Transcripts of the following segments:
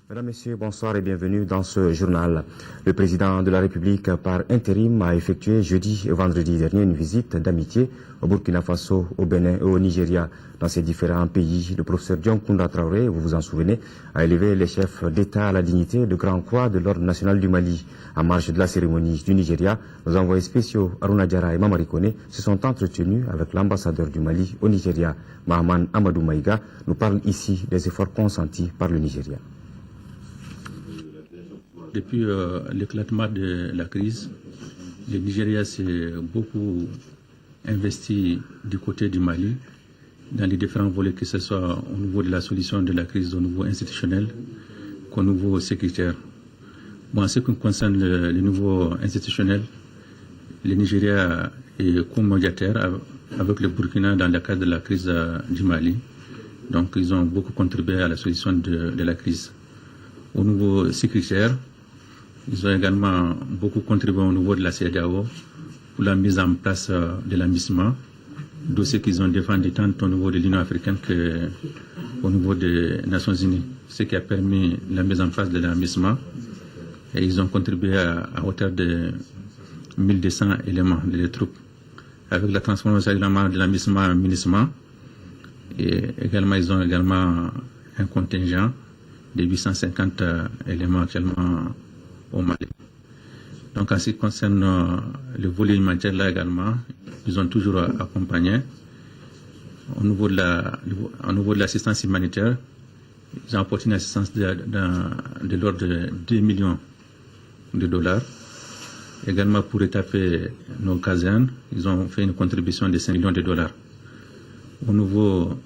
Mesdames, Messieurs, bonsoir et bienvenue dans ce journal. Le président de la République, par intérim, a effectué jeudi et vendredi dernier une visite d'amitié au Burkina Faso, au Bénin et au Nigeria. Dans ces différents pays, le professeur Diankounda Traoré, vous vous en souvenez, a élevé les chefs d'État à la dignité de Grand Croix de l'Ordre national du Mali. En marge de la cérémonie du Nigeria, nos envoyés spéciaux Aruna Diarra et Mamari Kone se sont entretenus avec l'ambassadeur du Mali au Nigeria, Mahaman Amadou Maïga, nous parle ici des efforts consentis par le Nigeria. Depuis l'éclatement de la crise, le Nigeria s'est beaucoup investi du côté du Mali dans les différents volets, que ce soit au niveau de la solution de la crise au niveau institutionnel qu'au niveau sécuritaire. Bon, en ce qui concerne le niveau institutionnel, le Nigeria est co-médiateur avec le Burkina dans le cadre de la crise du Mali. Donc ils ont beaucoup contribué à la solution de la crise. Au niveau sécuritaire, ils ont également beaucoup contribué au niveau de la CEDEAO pour la mise en place de la MISMA, dossier qu'ils ont défendu tant au niveau de l'Union africaine qu'au niveau des Nations Unies, ce qui a permis la mise en place de la MISMA. Et ils ont contribué à hauteur de 1200 éléments de troupes, avec la transformation de la MISMA en MINISMA. Et également, ils ont également un contingent de 850 éléments actuellement au Mali. Donc en ce qui concerne le volet humanitaire là également, ils ont toujours accompagné. Au niveau de l'assistance humanitaire, ils ont apporté une assistance de l'ordre de 2 millions de dollars. Également pour étaper nos casernes, ils ont fait une contribution de 5 millions de dollars. Au niveau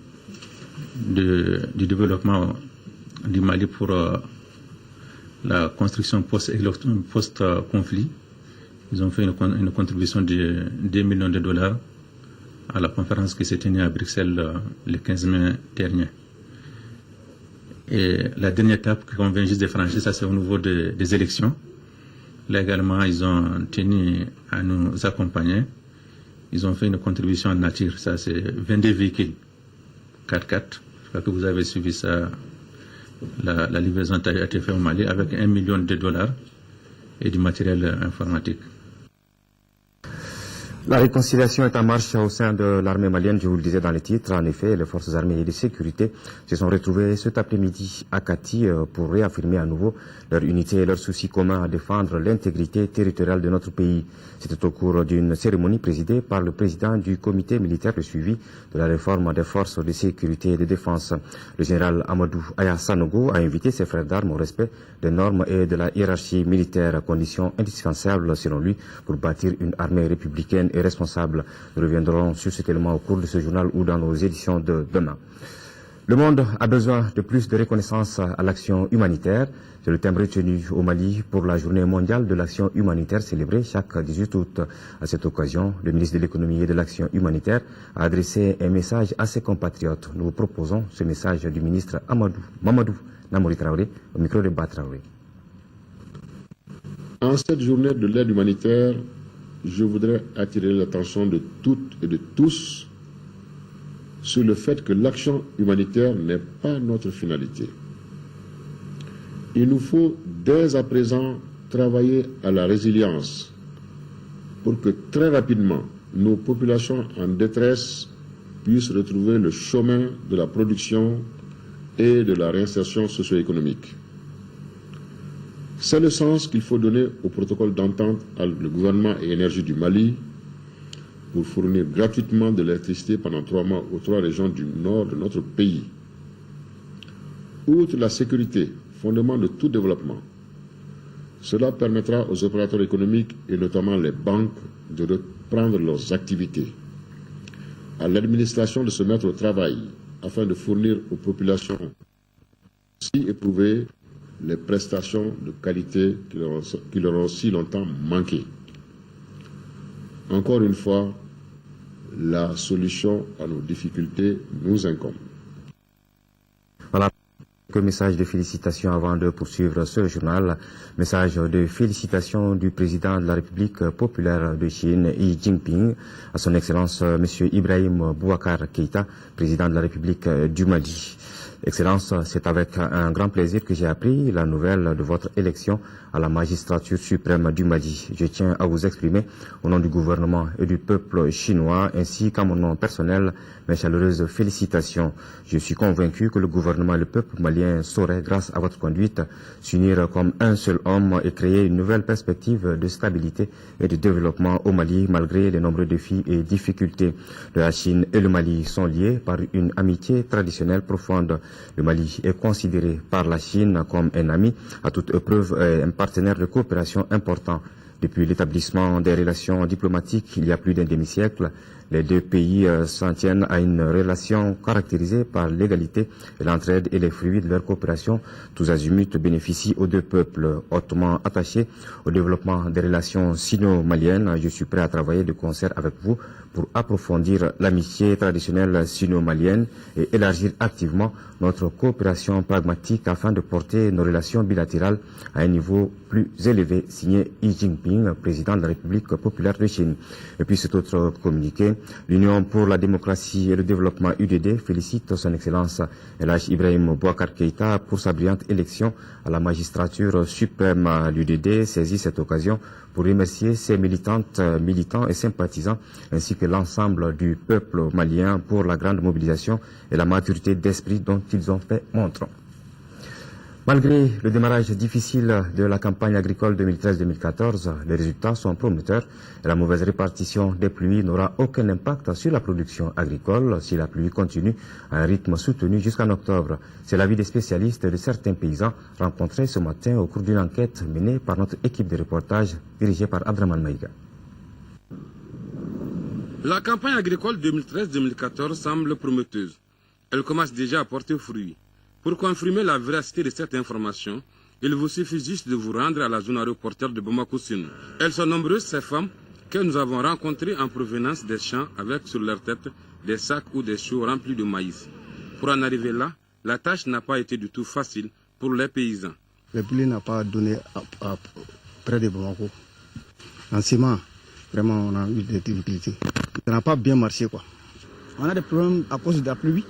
du développement du Mali pour la construction post-conflit, ils ont fait une contribution de 2 millions de dollars à la conférence qui s'est tenue à Bruxelles le 15 mai dernier. Et la dernière étape qu'on vient juste de franchir, ça c'est au niveau des élections. Là également, ils ont tenu à nous accompagner. Ils ont fait une contribution en nature, ça c'est 22 véhicules 4x4. Je crois que vous avez suivi ça. La livraison a été faite au Mali avec 1 million de dollars et du matériel informatique. La réconciliation est en marche au sein de l'armée malienne, je vous le disais dans les titres. En effet, les forces armées et de sécurité se sont retrouvées cet après-midi à Kati pour réaffirmer à nouveau leur unité et leur souci commun à défendre l'intégrité territoriale de notre pays. C'était au cours d'une cérémonie présidée par le président du comité militaire de suivi de la réforme des forces de sécurité et de défense. Le général Amadou Aya Sanogo a invité ses frères d'armes au respect des normes et de la hiérarchie militaire, condition indispensable selon lui pour bâtir une armée républicaine et responsable. Nous reviendrons sur cet élément au cours de ce journal ou dans nos éditions de demain. Le monde a besoin de plus de reconnaissance à l'action humanitaire. C'est le thème retenu au Mali pour la journée mondiale de l'action humanitaire célébrée chaque 18 août. À cette occasion, le ministre de l'économie et de l'action humanitaire a adressé un message à ses compatriotes. Nous vous proposons ce message du ministre Mamadou Namori Traoré au micro de Ba Traoré. En cette journée de l'aide humanitaire, je voudrais attirer l'attention de toutes et de tous sur le fait que l'action humanitaire n'est pas notre finalité. Il nous faut dès à présent travailler à la résilience pour que très rapidement nos populations en détresse puissent retrouver le chemin de la production et de la réinsertion socio-économique. C'est le sens qu'il faut donner au protocole d'entente avec le gouvernement et énergie du Mali pour fournir gratuitement de l'électricité pendant 3 mois aux 3 régions du nord de notre pays. Outre la sécurité, fondement de tout développement, cela permettra aux opérateurs économiques et notamment les banques de reprendre leurs activités, à l'administration de se mettre au travail afin de fournir aux populations si éprouvées les prestations de qualité qui leur ont si longtemps manqué. Encore une fois, la solution à nos difficultés nous incombe. Voilà un message de félicitations avant de poursuivre ce journal. Message de félicitations du président de la République populaire de Chine, Xi Jinping, à son Excellence M. Ibrahim Boubacar Keïta, président de la République du Mali. Excellence, c'est avec un grand plaisir que j'ai appris la nouvelle de votre élection à la magistrature suprême du Mali. Je tiens à vous exprimer au nom du gouvernement et du peuple chinois ainsi qu'à mon nom personnel mes chaleureuses félicitations. Je suis convaincu que le gouvernement et le peuple malien sauraient, grâce à votre conduite, s'unir comme un seul homme et créer une nouvelle perspective de stabilité et de développement au Mali malgré les nombreux défis et difficultés. La Chine et le Mali sont liés par une amitié traditionnelle profonde. Le Mali est considéré par la Chine comme un ami à toute épreuve et un partenaire de coopération important. Depuis l'établissement des relations diplomatiques il y a plus d'un demi-siècle, les deux pays s'en tiennent à une relation caractérisée par l'égalité et l'entraide et les fruits de leur coopération. Tous azimuts bénéficient aux deux peuples hautement attachés au développement des relations sino-maliennes. Je suis prêt à travailler de concert avec vous pour approfondir l'amitié traditionnelle sino-malienne et élargir activement notre coopération pragmatique afin de porter nos relations bilatérales à un niveau plus élevé, signé Xi Jinping, président de la République populaire de Chine. Et puis cet autre communiqué, l'Union pour la démocratie et le développement UDD félicite son Excellence Elhadji Ibrahim Boubacar Keïta pour sa brillante élection à la magistrature suprême. L'UDD saisit cette occasion pour remercier ses militantes, militants et sympathisants ainsi que l'ensemble du peuple malien pour la grande mobilisation et la maturité d'esprit dont ils ont fait montre. Malgré le démarrage difficile de la campagne agricole 2013-2014, les résultats sont prometteurs et la mauvaise répartition des pluies n'aura aucun impact sur la production agricole si la pluie continue à un rythme soutenu jusqu'en octobre. C'est l'avis des spécialistes et de certains paysans rencontrés ce matin au cours d'une enquête menée par notre équipe de reportage dirigée par Abdraman Maïga. La campagne agricole 2013-2014 semble prometteuse. Elle commence déjà à porter fruit. Pour confirmer la véracité de cette information, il vous suffit juste de vous rendre à la zone aéroportuaire de Bamako-Sine. Elles sont nombreuses, ces femmes, que nous avons rencontrées en provenance des champs avec sur leur tête des sacs ou des choux remplis de maïs. Pour en arriver là, la tâche n'a pas été du tout facile pour les paysans. Le blé n'a pas donné près de Bamako. En ciment, vraiment, on a eu des difficultés. Ça n'a pas bien marché, quoi. On a des problèmes à cause de la pluie.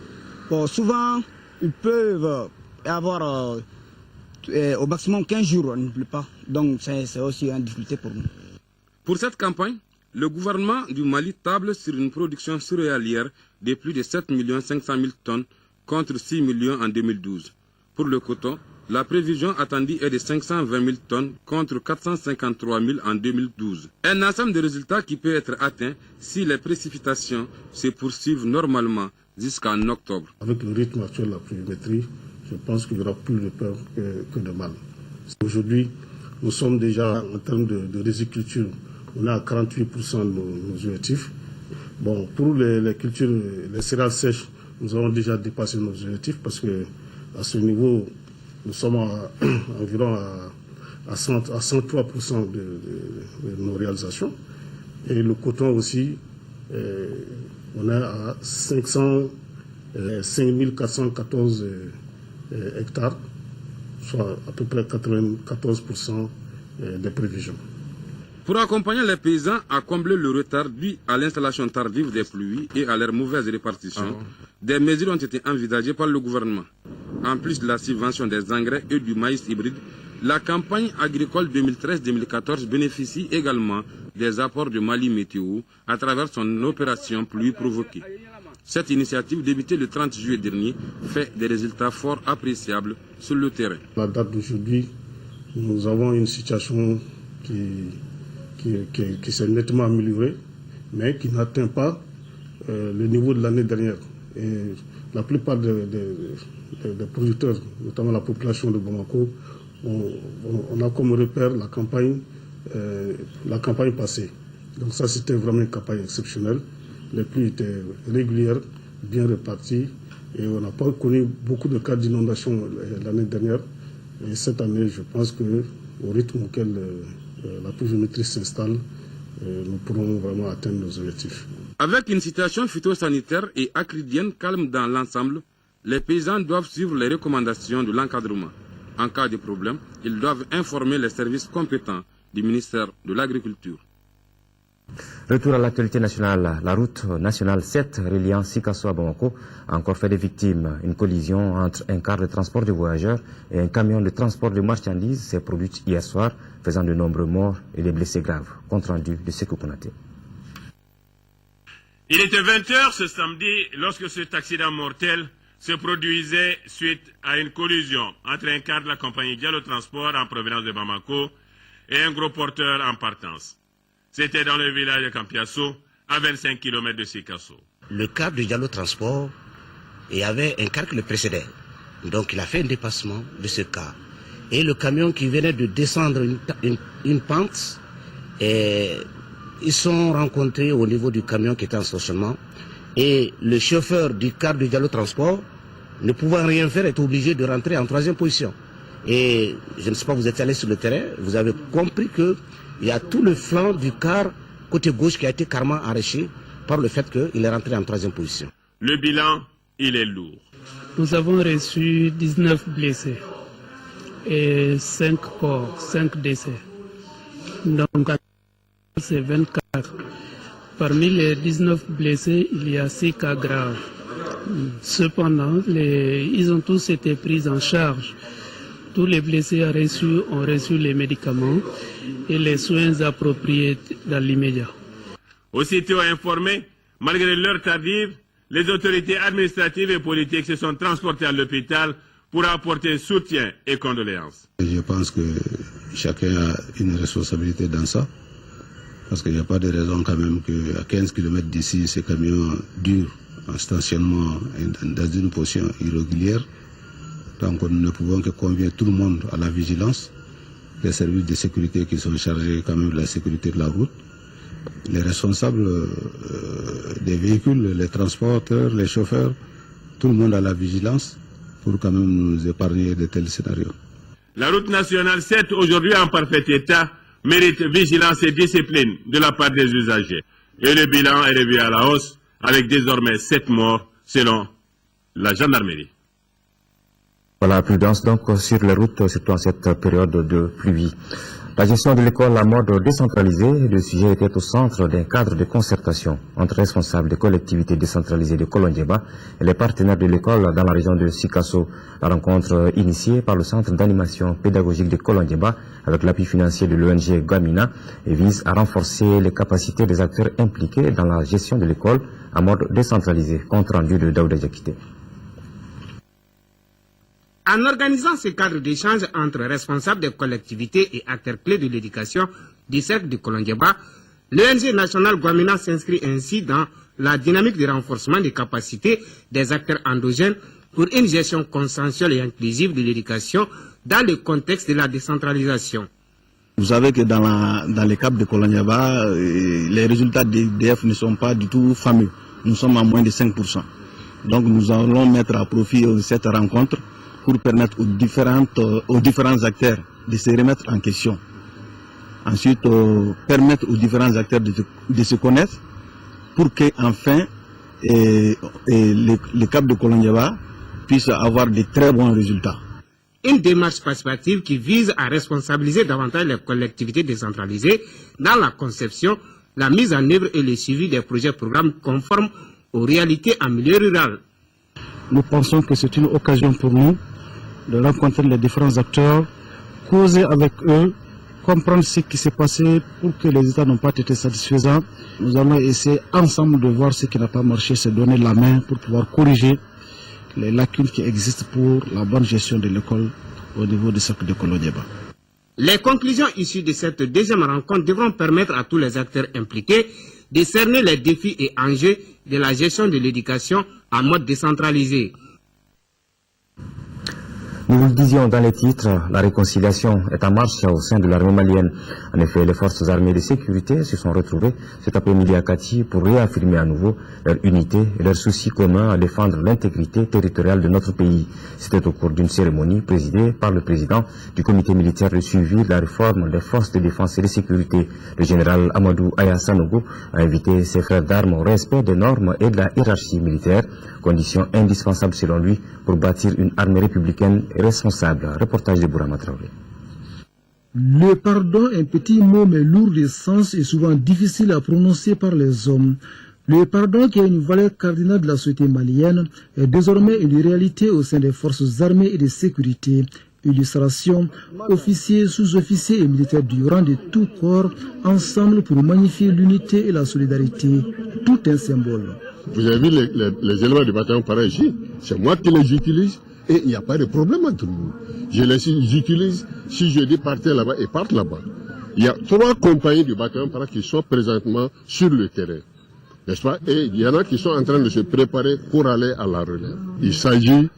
Bon, souvent, ils peuvent avoir au maximum 15 jours, on ne pleut pas. Donc c'est aussi une difficulté pour nous. Pour cette campagne, le gouvernement du Mali table sur une production céréalière de plus de 7 500 000 tonnes contre 6 millions en 2012. Pour le coton, la prévision attendue est de 520 000 tonnes contre 453 000 en 2012. Un ensemble de résultats qui peut être atteint si les précipitations se poursuivent normalement jusqu'en octobre. Avec le rythme actuel de la pluviométrie, je pense qu'il y aura plus de peur que de mal. Aujourd'hui, nous sommes déjà en termes de riziculture, on est à 48% de nos objectifs. Bon, pour les cultures, les céréales sèches, nous avons déjà dépassé nos objectifs parce que à ce niveau, nous sommes environ à 103% de nos réalisations. Et le coton aussi, on est à 5414 hectares, soit à peu près 94% des prévisions. Pour accompagner les paysans à combler le retard dû à l'installation tardive des pluies et à leur mauvaise répartition, des mesures ont été envisagées par le gouvernement. En plus de la subvention des engrais et du maïs hybride, la campagne agricole 2013-2014 bénéficie également des apports de Mali Météo à travers son opération pluie provoquée. Cette initiative, débutée le 30 juillet dernier, fait des résultats fort appréciables sur le terrain. À la date d'aujourd'hui, nous avons une situation qui s'est nettement améliorée, mais qui n'atteint pas le niveau de l'année dernière. Et la plupart des producteurs, notamment la population de Bamako, on a comme repère la campagne passée. Donc ça, c'était vraiment une campagne exceptionnelle. Les pluies étaient régulières, bien réparties, et on n'a pas connu beaucoup de cas d'inondation l'année dernière. Et cette année, je pense qu'au rythme auquel la pluviométrie s'installe, nous pourrons vraiment atteindre nos objectifs. Avec une situation phytosanitaire et acridienne calme dans l'ensemble, les paysans doivent suivre les recommandations de l'encadrement. En cas de problème, ils doivent informer les services compétents du ministère de l'Agriculture. Retour à l'actualité nationale. La route nationale 7 reliant Sikasso à Bamako a encore fait des victimes. Une collision entre un car de transport de voyageurs et un camion de transport de marchandises s'est produite hier soir, faisant de nombreux morts et des blessés graves. Compte rendu de Sekou Konaté. Il était 20h ce samedi lorsque cet accident mortel se produisait suite à une collision entre un car de la compagnie Diallo Transport en provenance de Bamako et un gros porteur en partance. C'était dans le village de Campiasso, à 25 km de Sikasso. Le car de Diallo Transport, il y avait un car qui le précédait. Donc il a fait un dépassement de ce car. Et le camion qui venait de descendre une pente, et ils sont rencontrés au niveau du camion qui était en stationnement. Et le chauffeur du car de Diallo Transport, ne pouvant rien faire, est obligé de rentrer en troisième position. Et je ne sais pas, vous êtes allé sur le terrain, vous avez compris que il y a tout le flanc du car côté gauche qui a été carrément arraché par le fait qu'il est rentré en troisième position. Le bilan, il est lourd. Nous avons reçu 19 blessés et 5 corps, 5 décès. Donc c'est 24. Parmi les 19 blessés, il y a 6 cas graves. Cependant, ils ont tous été pris en charge. Tous les blessés ont reçu les médicaments et les soins appropriés dans l'immédiat. Aussitôt informés, malgré l'heure tardive, les autorités administratives et politiques se sont transportées à l'hôpital pour apporter soutien et condoléances. Je pense que chacun a une responsabilité dans ça, parce qu'il n'y a pas de raison quand même qu'à 15 km d'ici, ces camions durent en stationnement dans une position irrégulière. Donc nous ne pouvons que convier tout le monde à la vigilance, les services de sécurité qui sont chargés quand même de la sécurité de la route, les responsables des véhicules, les transporteurs, les chauffeurs, tout le monde à la vigilance pour quand même nous épargner de tels scénarios. La route nationale 7, aujourd'hui en parfait état, mérite vigilance et discipline de la part des usagers. Et le bilan est revu à la hausse, avec désormais 7 morts selon la gendarmerie. Voilà, prudence donc sur les routes, surtout en cette période de pluie. La gestion de l'école en mode décentralisé, le sujet était au centre d'un cadre de concertation entre responsables des collectivités décentralisées de Kolondiéba et les partenaires de l'école dans la région de Sikasso. La rencontre initiée par le centre d'animation pédagogique de Kolondiéba avec l'appui financier de l'ONG Gamina et vise à renforcer les capacités des acteurs impliqués dans la gestion de l'école en mode décentralisé. Compte rendu de Daouda Diakité. En organisant ce cadre d'échange entre responsables des collectivités et acteurs clés de l'éducation du cercle de Kolondiéba, l'ONG nationale Guamina s'inscrit ainsi dans la dynamique de renforcement des capacités des acteurs endogènes pour une gestion consensuelle et inclusive de l'éducation dans le contexte de la décentralisation. Vous savez que dans le cadre de Kolondiéba, les résultats des DF ne sont pas du tout fameux. Nous sommes à moins de 5%. Donc nous allons mettre à profit cette rencontre pour permettre aux différents acteurs de se remettre en question. Ensuite, permettre aux différents acteurs de se connaître pour qu'enfin le cap de Kolondiéba puisse avoir de très bons résultats. Une démarche participative qui vise à responsabiliser davantage les collectivités décentralisées dans la conception, la mise en œuvre et le suivi des projets et programmes conformes aux réalités en milieu rural. Nous pensons que c'est une occasion pour nous de rencontrer les différents acteurs, causer avec eux, comprendre ce qui s'est passé pour que les résultats n'ont pas été satisfaisants. Nous allons essayer ensemble de voir ce qui n'a pas marché, se donner la main pour pouvoir corriger les lacunes qui existent pour la bonne gestion de l'école au niveau du cercle de Kolondiéba. Les conclusions issues de cette deuxième rencontre devront permettre à tous les acteurs impliqués de cerner les défis et enjeux de la gestion de l'éducation en mode décentralisé. Nous vous le disions dans les titres, la réconciliation est en marche au sein de l'armée malienne. En effet, les forces armées de sécurité se sont retrouvées cet après-midi à Kati pour réaffirmer à nouveau leur unité et leur souci commun à défendre l'intégrité territoriale de notre pays. C'était au cours d'une cérémonie présidée par le président du comité militaire de suivi de la réforme des forces de défense et de sécurité. Le général Amadou Aya Sanogo a invité ses frères d'armes au respect des normes et de la hiérarchie militaire, condition indispensable selon lui pour bâtir une armée républicaine responsable. Reportage de Bourama Traoré. Le pardon, un petit mot mais lourd de sens et souvent difficile à prononcer par les hommes. Le pardon, qui est une valeur cardinale de la société malienne, est désormais une réalité au sein des forces armées et de sécurité. Illustration, officiers, sous-officiers et militaires du rang de tout corps, ensemble pour magnifier l'unité et la solidarité. Tout un symbole. Vous avez vu les éléments du bataillon pareil ici, c'est moi qui les utilise et il n'y a pas de problème entre nous. Je les utilise, si je dis partez là-bas, et partent là-bas. Il y a 3 compagnies du bataillon pareil qui sont présentement sur le terrain. N'est-ce pas? Et il y en a qui sont en train de se préparer pour aller à la relève. Il s'agit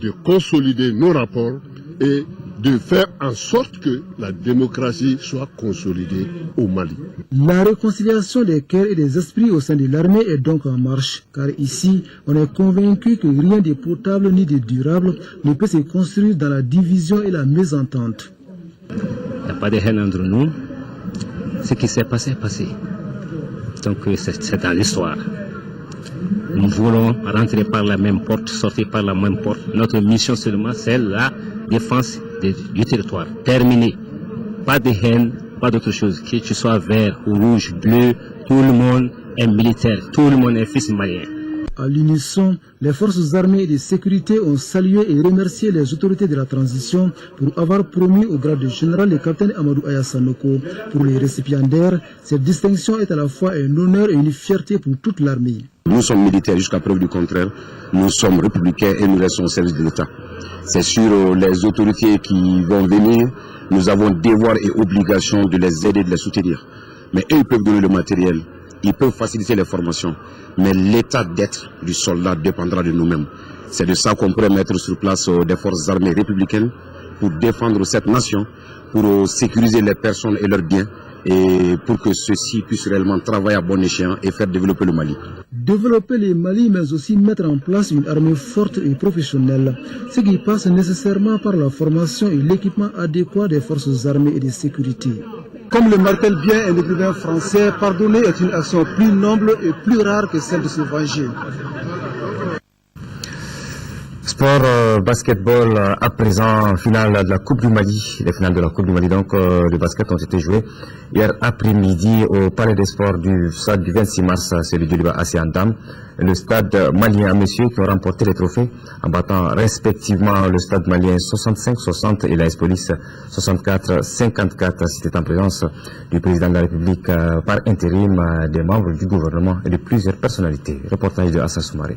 de consolider nos rapports et de faire en sorte que la démocratie soit consolidée au Mali. La réconciliation des cœurs et des esprits au sein de l'armée est donc en marche, car ici, on est convaincu que rien de potable ni de durable ne peut se construire dans la division et la mésentente. Il n'y a pas de haine entre nous. Ce qui s'est passé est passé. Donc c'est dans l'histoire. Nous voulons rentrer par la même porte, sortir par la même porte. Notre mission seulement, c'est la défense du territoire. Terminé. Pas de haine, pas d'autre chose. Que tu sois vert ou rouge, bleu, tout le monde est militaire. Tout le monde est fils malien. À l'unisson, les forces armées et de sécurité ont salué et remercié les autorités de la transition pour avoir promu au grade de général le capitaine Amadou Aya Sanoko. Pour les récipiendaires, cette distinction est à la fois un honneur et une fierté pour toute l'armée. Nous sommes militaires jusqu'à preuve du contraire. Nous sommes républicains et nous restons au service de l'État. C'est sur les autorités qui vont venir. Nous avons devoir et obligation de les aider, de les soutenir. Mais eux, ils peuvent donner le matériel. Ils peuvent faciliter les formations, mais l'état d'être du soldat dépendra de nous-mêmes. C'est de ça qu'on pourrait mettre sur place des forces armées républicaines pour défendre cette nation, pour sécuriser les personnes et leurs biens, et pour que ceux-ci puissent réellement travailler à bon escient et faire développer le Mali. Développer le Mali, mais aussi mettre en place une armée forte et professionnelle, ce qui passe nécessairement par la formation et l'équipement adéquat des forces armées et de sécurité. Comme le martèle bien un écrivain français, pardonner est une action plus noble et plus rare que celle de se venger. Sport, basketball, à présent, finale de la Coupe du Mali. Les finales de la Coupe du Mali, donc, de basket ont été jouées hier après-midi au Palais des Sports du stade du 26 mars, c'est le Djoliba Asiandam. Le stade malien à messieurs qui ont remporté les trophées en battant respectivement le stade malien 65-60 et l'AS Police 64-54. C'était en présence du président de la République par intérim, des membres du gouvernement et de plusieurs personnalités. Reportage de Assa Soumaré.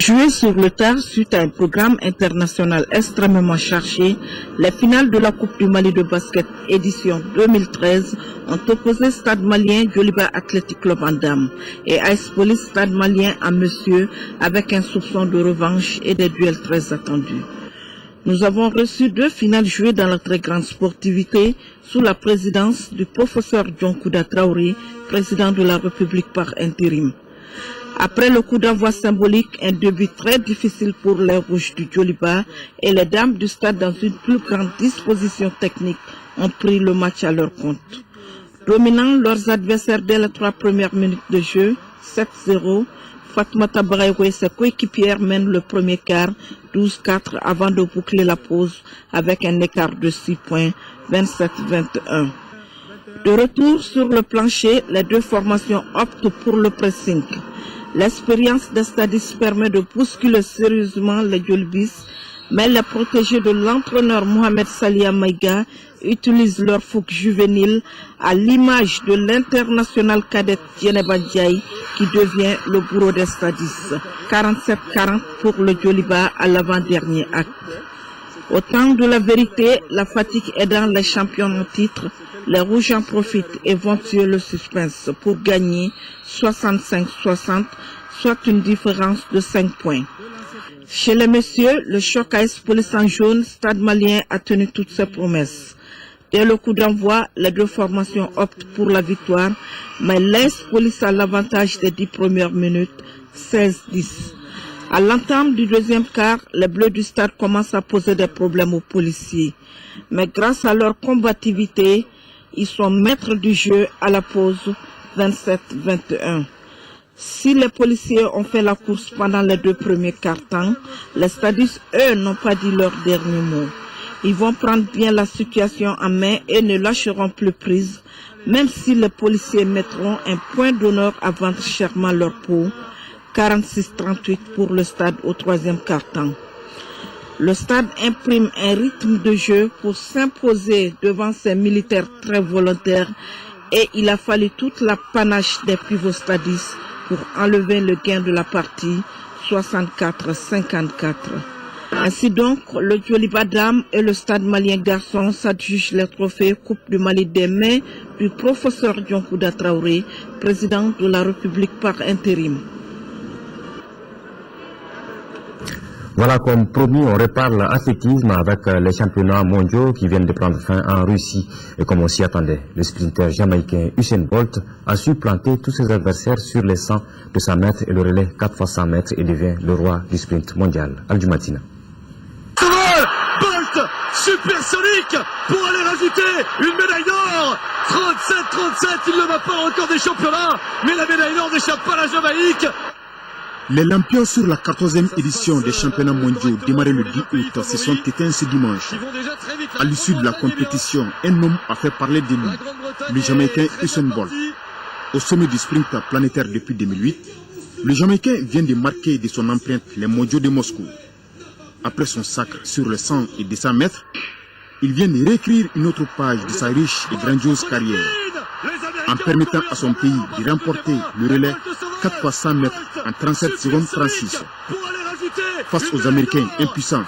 Joué sur le tard suite à un programme international extrêmement chargé, les finales de la Coupe du Mali de basket édition 2013 ont opposé Stade malien Djoliba Athletic Club en dames et AS Police Stade malien en messieurs avec un soupçon de revanche et des duels très attendus. Nous avons reçu 2 finales jouées dans la très grande sportivité sous la présidence du professeur Djonkouda Traoré, président de la République par intérim. Après le coup d'envoi symbolique, un début très difficile pour les rouges du Djoliba et les dames du stade dans une plus grande disposition technique ont pris le match à leur compte. Dominant leurs adversaires dès les 3 premières minutes de jeu, 7-0, Fatmata Baraïwe et ses coéquipières mènent le premier quart, 12-4 avant de boucler la pause avec un écart de 6 points, 27-21. De retour sur le plancher, les 2 formations optent pour le pressing. L'expérience des stadistes permet de bousculer sérieusement les Djolibis, mais les protégés de l'entraîneur Mohamed Salia Maïga utilisent leur fougue juvénile à l'image de l'international cadette Djeneba Ndiaye qui devient le bourreau des stadistes. 47-40 pour le Djoliba à l'avant-dernier acte. Au temps de la vérité, la fatigue aidant les champions en titre, les rouges en profitent et vont tuer le suspense pour gagner 65-60, soit une différence de 5 points. Chez les messieurs, le choc AS Police en jaune, Stade malien a tenu toutes ses promesses. Dès le coup d'envoi, les 2 formations optent pour la victoire, mais l'AS Police a l'avantage des 10 premières minutes, 16-10. À l'entame du deuxième quart, les Bleus du stade commencent à poser des problèmes aux policiers. Mais grâce à leur combativité, ils sont maîtres du jeu à la pause 27-21. Si les policiers ont fait la course pendant les 2 premiers quarts-temps, les stadistes, eux, n'ont pas dit leur dernier mot. Ils vont prendre bien la situation en main et ne lâcheront plus prise, même si les policiers mettront un point d'honneur à vendre chèrement leur peau. 46-38 pour le stade au 3e quart-temps. Le stade imprime un rythme de jeu pour s'imposer devant ses militaires très volontaires et il a fallu toute la panache des pivots stadistes pour enlever le gain de la partie 64-54. Ainsi donc, le Djoliba Dame et le stade malien garçon s'adjugent les trophées Coupe du Mali des mains du professeur Dionkouda Traoré, président de la République par intérim. Voilà, comme promis, on reparle athlétisme avec les championnats mondiaux qui viennent de prendre fin en Russie. Et comme on s'y attendait, le sprinter jamaïcain Usain Bolt a su planter tous ses adversaires sur les 100, 200 mètres et le relais 4 x 100 mètres et devient le roi du sprint mondial. Al-Jumatina. Bolt, supersonique, pour aller rajouter une médaille d'or. 37-37, il ne va pas encore des championnats, mais la médaille d'or n'échappe pas à la Jamaïque. Les lampions sur la 14e édition des championnats mondiaux démarrés le 10 août se sont éteints ce dimanche. À l'issue de la compétition, un homme a fait parler de lui, le Jamaïcain Usain Bolt. Au sommet du sprint planétaire depuis 2008, le Jamaïcain vient de marquer de son empreinte les mondiaux de Moscou. Après son sacre sur les 100 et 200 mètres, il vient de réécrire une autre page de sa riche et grandiose carrière, en permettant à son pays de remporter le relais 4 x 100 mètres en 37 secondes 36. Face aux Américains impuissants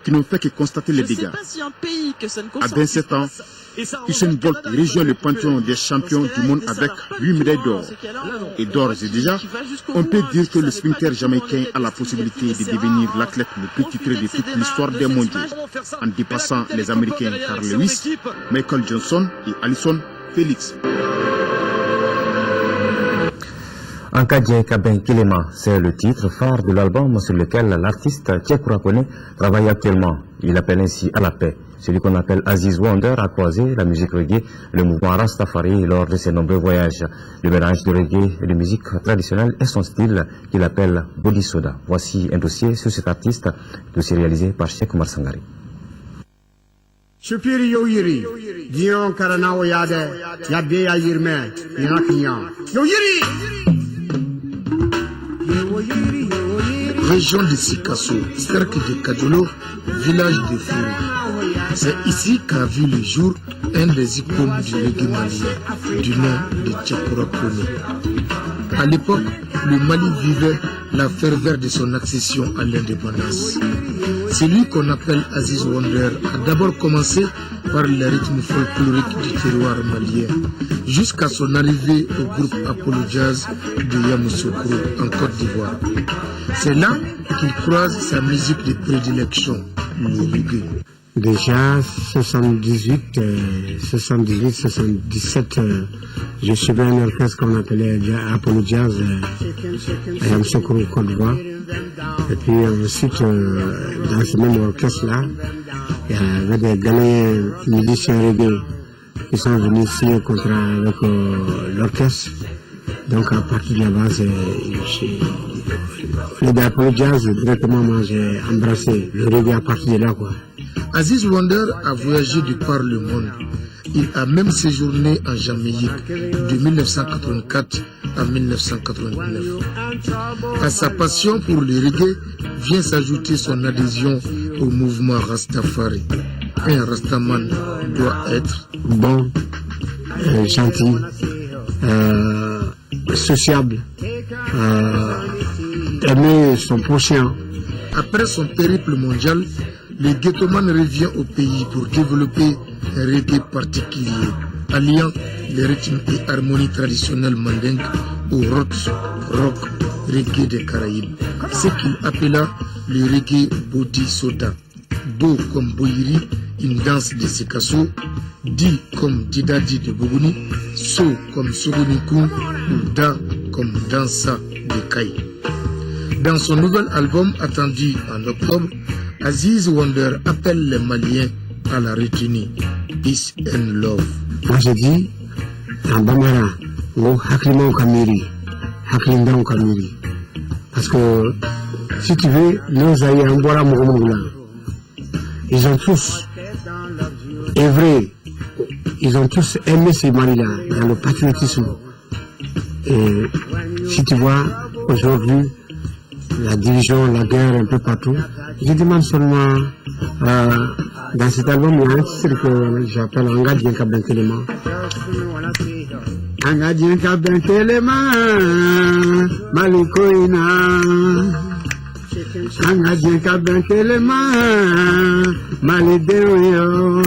qui n'ont fait que constater les dégâts. À 27 ans, Usain Bolt rejoint le panthéon des champions du monde avec 8 médailles d'or. Et d'ores et déjà, on peut dire que le sprinter jamaïcain a la possibilité de devenir l'athlète le plus titré de toute l'histoire des mondiaux, en dépassant les Américains Carl Lewis, Michael Johnson et Allyson Felix. Ankadje Kabin Kilema, c'est le titre phare de l'album sur lequel l'artiste Tchekura Kone travaille actuellement. Il appelle ainsi à la paix. Celui qu'on appelle Aziz Wonder a croisé la musique reggae et le mouvement Rastafari lors de ses nombreux voyages. Le mélange de reggae et de musique traditionnelle est son style qu'il appelle Body Soda. Voici un dossier sur cet artiste, dossier réalisé par Cheikh Omar Sangari. Supiri yo yiri, dion karana o yade, yade ya yirme, yinakinya. Yo yiri! Région de Sikasso, cercle de Kadjolo, village de Fou. C'est ici qu'a vu le jour un des icônes du reggae malien, du nom de Tchekura Kone. À l'époque, le Mali vivait la ferveur de son accession à l'indépendance. Celui qu'on appelle Aziz Wonder a d'abord commencé par les rythmes folkloriques du terroir malien, jusqu'à son arrivée au groupe Apollo Jazz de Yamoussoukro en Côte d'Ivoire. C'est là qu'il croise sa musique de prédilection, le reggae. Déjà, 78, 77, je suivais un orchestre qu'on appelait Apollo Jazz à Yamoussoukro, Côte d'Ivoire. Et puis ensuite, dans ce même orchestre-là, il y avait des Ghanéens musiciens reggae qui sont venus signer un contrat avec l'orchestre. Donc à partir de là-bas, les Apollo Jazz, directement, moi j'ai embrassé le reggae à partir de là, quoi. Aziz Wonder a voyagé de par le monde. Il a même séjourné en Jamaïque de 1984 à 1989. À sa passion pour le reggae vient s'ajouter son adhésion au mouvement Rastafari. Un Rastaman doit être bon, gentil, sociable, aimer son prochain. Après son périple mondial, le ghettoman revient au pays pour développer un reggae particulier, alliant les rythmes et harmonies traditionnelles mandingues au roots, rock, reggae des Caraïbes. Ce qu'il appela le reggae Body Soda. Bo comme Boyiri, une danse de Sikasso, Di comme Didadi de Bougouni, So comme Sogonikou ou Da comme Dansa de Kai. Dans son nouvel album attendu en octobre, Aziz Wonder appelle les Maliens à la retenue. Peace and love. Moi je dis, en Bamara, au Haklimo Kamiri, Haklinda Kamiri. Parce que, si tu veux, nos aïeux en Bora Mourmoula, ils ont tous œuvré, ils ont tous aimé ces Mali-là, dans le patriotisme. Et si tu vois, aujourd'hui, la division, la guerre un peu partout, je demande seulement, dans cet album, il y a un titre que j'appelle Angadien Kabentelema. Angadien Kabentelema, Malikoina. Angadien Kabentelema, Malideoyo.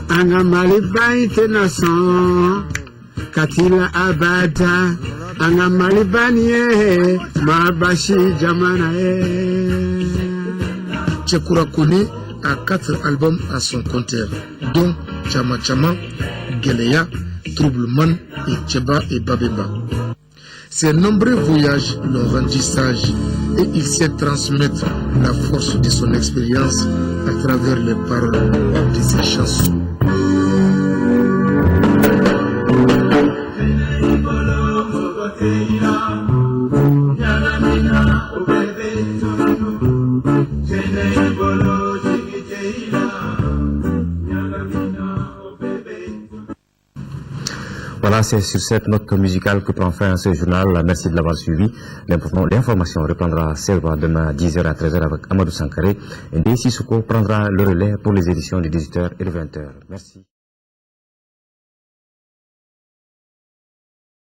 Anga Malibaite Nason, Katila Abada. Anga Malibanie, Mabashi Jamanae. Tchekura Kone a 4 albums à son compteur, dont Chama Chama, Geleya, Troubleman et Tcheba et Babemba. Ses nombreux voyages l'ont rendu sage et il sait transmettre la force de son expérience à travers les paroles de ses chansons. Voilà, c'est sur cette note musicale que prend fin ce journal. Merci de l'avoir suivi. L'information reprendra demain à 10h à 13h avec Amadou Sankaré. Et Ndeye Sissoko prendra le relais pour les éditions de 18h et de 20h. Merci.